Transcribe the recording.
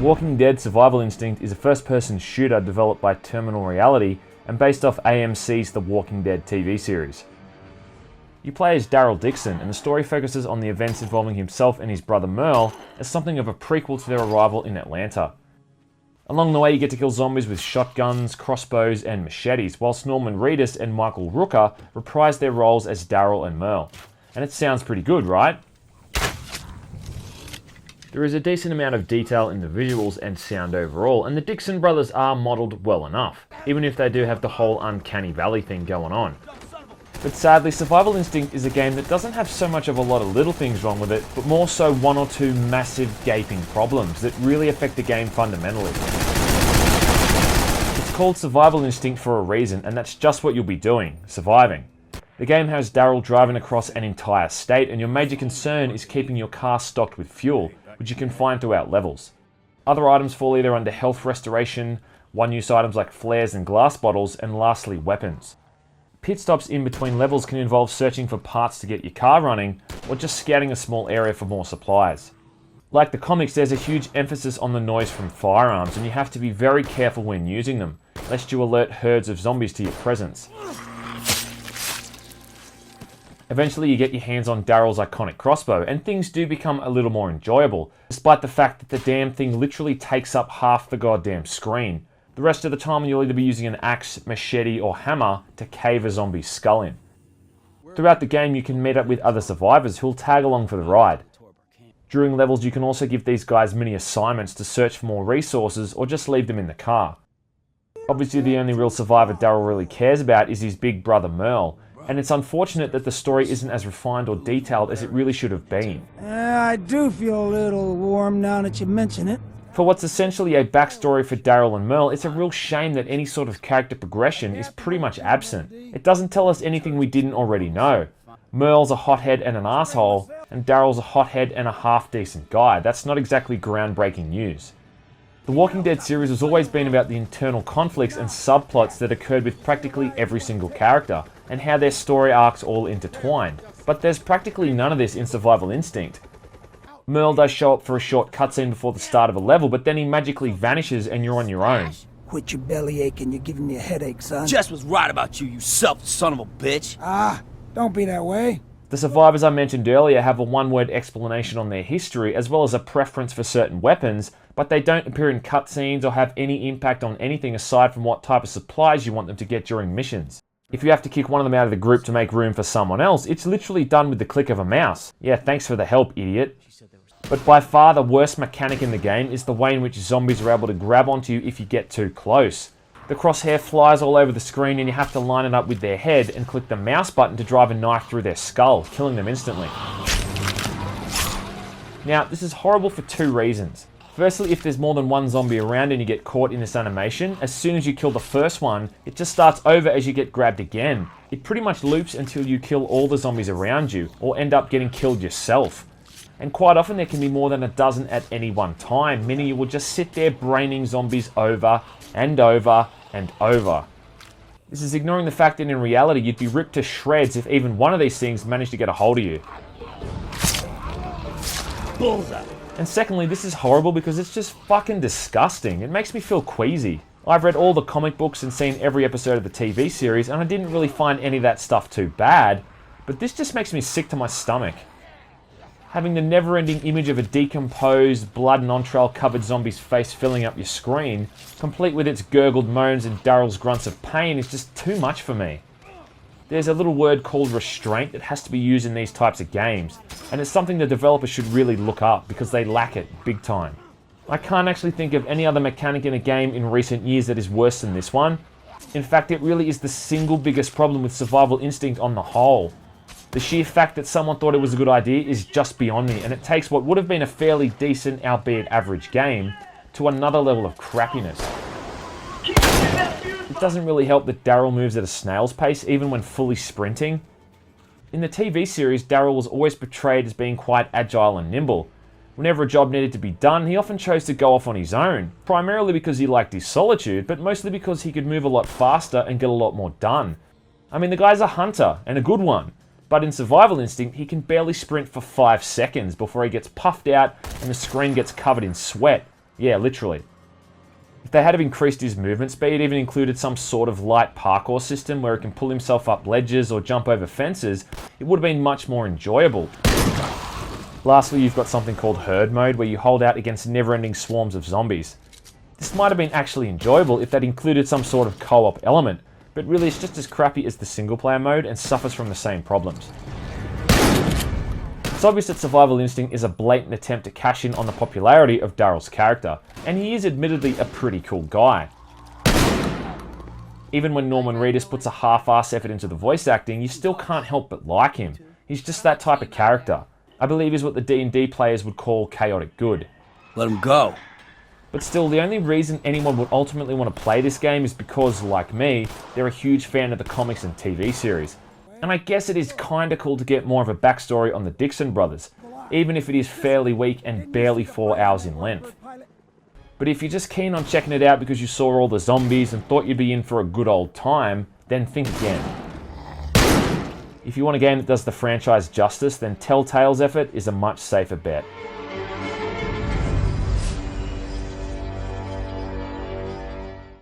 Walking Dead Survival Instinct is a first-person shooter developed by Terminal Reality and based off AMC's The Walking Dead TV series. You play as Daryl Dixon, and the story focuses on the events involving himself and his brother Merle as something of a prequel to their arrival in Atlanta. Along the way, you get to kill zombies with shotguns, crossbows, and machetes, whilst Norman Reedus and Michael Rooker reprise their roles as Daryl and Merle. And it sounds pretty good, right? There is a decent amount of detail in the visuals and sound overall, and the Dixon brothers are modelled well enough, even if they do have the whole Uncanny Valley thing going on. But sadly, Survival Instinct is a game that doesn't have so much of a lot of little things wrong with it, but more so one or two massive gaping problems that really affect the game fundamentally. It's called Survival Instinct for a reason, and that's just what you'll be doing, surviving. The game has Daryl driving across an entire state, and your major concern is keeping your car stocked with fuel, which you can find throughout levels. Other items fall either under health restoration, one-use items like flares and glass bottles, and lastly weapons. Pit stops in between levels can involve searching for parts to get your car running, or just scouting a small area for more supplies. Like the comics, there's a huge emphasis on the noise from firearms, and you have to be very careful when using them, lest you alert herds of zombies to your presence. Eventually you get your hands on Daryl's iconic crossbow, and things do become a little more enjoyable, despite the fact that the damn thing literally takes up half the goddamn screen. The rest of the time you'll either be using an axe, machete, or hammer to cave a zombie's skull in. Throughout the game you can meet up with other survivors who'll tag along for the ride. During levels you can also give these guys mini assignments to search for more resources or just leave them in the car. Obviously the only real survivor Daryl really cares about is his big brother Merle, and it's unfortunate that the story isn't as refined or detailed as it really should have been. I do feel a little warm now that you mention it. For what's essentially a backstory for Daryl and Merle, it's a real shame that any sort of character progression is pretty much absent. It doesn't tell us anything we didn't already know. Merle's a hothead and an asshole, and Daryl's a hothead and a half-decent guy. That's not exactly groundbreaking news. The Walking Dead series has always been about the internal conflicts and subplots that occurred with practically every single character, and how their story arcs all intertwined. But there's practically none of this in Survival Instinct. Merle does show up for a short cutscene before the start of a level, but then he magically vanishes and you're on your own. Quit your belly aching, you're giving me a headache, son. Jess was right about you, you selfish son of a bitch. Don't be that way. The survivors I mentioned earlier have a one-word explanation on their history, as well as a preference for certain weapons, but they don't appear in cutscenes or have any impact on anything aside from what type of supplies you want them to get during missions. If you have to kick one of them out of the group to make room for someone else, it's literally done with the click of a mouse. Yeah, thanks for the help, idiot. But by far the worst mechanic in the game is the way in which zombies are able to grab onto you if you get too close. The crosshair flies all over the screen and you have to line it up with their head and click the mouse button to drive a knife through their skull, killing them instantly. Now, this is horrible for two reasons. Firstly, if there's more than one zombie around and you get caught in this animation, as soon as you kill the first one, it just starts over as you get grabbed again. It pretty much loops until you kill all the zombies around you, or end up getting killed yourself. And quite often there can be more than a dozen at any one time, meaning you will just sit there braining zombies over and over and over. This is ignoring the fact that in reality you'd be ripped to shreds if even one of these things managed to get a hold of you. Bullseye. And secondly, this is horrible because it's just fucking disgusting. It makes me feel queasy. I've read all the comic books and seen every episode of the TV series, and I didn't really find any of that stuff too bad, but this just makes me sick to my stomach. Having the never-ending image of a decomposed, blood and entrail covered zombie's face filling up your screen, complete with its gurgled moans and Daryl's grunts of pain, is just too much for me. There's a little word called restraint that has to be used in these types of games, and it's something the developers should really look up because they lack it big time. I can't actually think of any other mechanic in a game in recent years that is worse than this one. In fact, it really is the single biggest problem with Survival Instinct on the whole. The sheer fact that someone thought it was a good idea is just beyond me, and it takes what would have been a fairly decent, albeit average game, to another level of crappiness. It doesn't really help that Daryl moves at a snail's pace, even when fully sprinting. In the TV series, Daryl was always portrayed as being quite agile and nimble. Whenever a job needed to be done, he often chose to go off on his own, primarily because he liked his solitude, but mostly because he could move a lot faster and get a lot more done. I mean, the guy's a hunter, and a good one. But in Survival Instinct, he can barely sprint for 5 seconds before he gets puffed out and the screen gets covered in sweat. Yeah, literally. If they had have increased his movement speed, even included some sort of light parkour system where he can pull himself up ledges or jump over fences, it would have been much more enjoyable. Lastly, you've got something called Herd Mode, where you hold out against never-ending swarms of zombies. This might have been actually enjoyable if that included some sort of co-op element, but really it's just as crappy as the single-player mode and suffers from the same problems. It's obvious that Survival Instinct is a blatant attempt to cash in on the popularity of Daryl's character, and he is admittedly a pretty cool guy. Even when Norman Reedus puts a half-ass effort into the voice acting, you still can't help but like him. He's just that type of character. I believe is what the D&D players would call chaotic good. Let him go. But still, the only reason anyone would ultimately want to play this game is because, like me, they're a huge fan of the comics and TV series. And I guess it is kinda cool to get more of a backstory on the Dixon brothers, even if it is fairly weak and barely 4 hours in length. But if you're just keen on checking it out because you saw all the zombies and thought you'd be in for a good old time, then think again. If you want a game that does the franchise justice, then Telltale's effort is a much safer bet.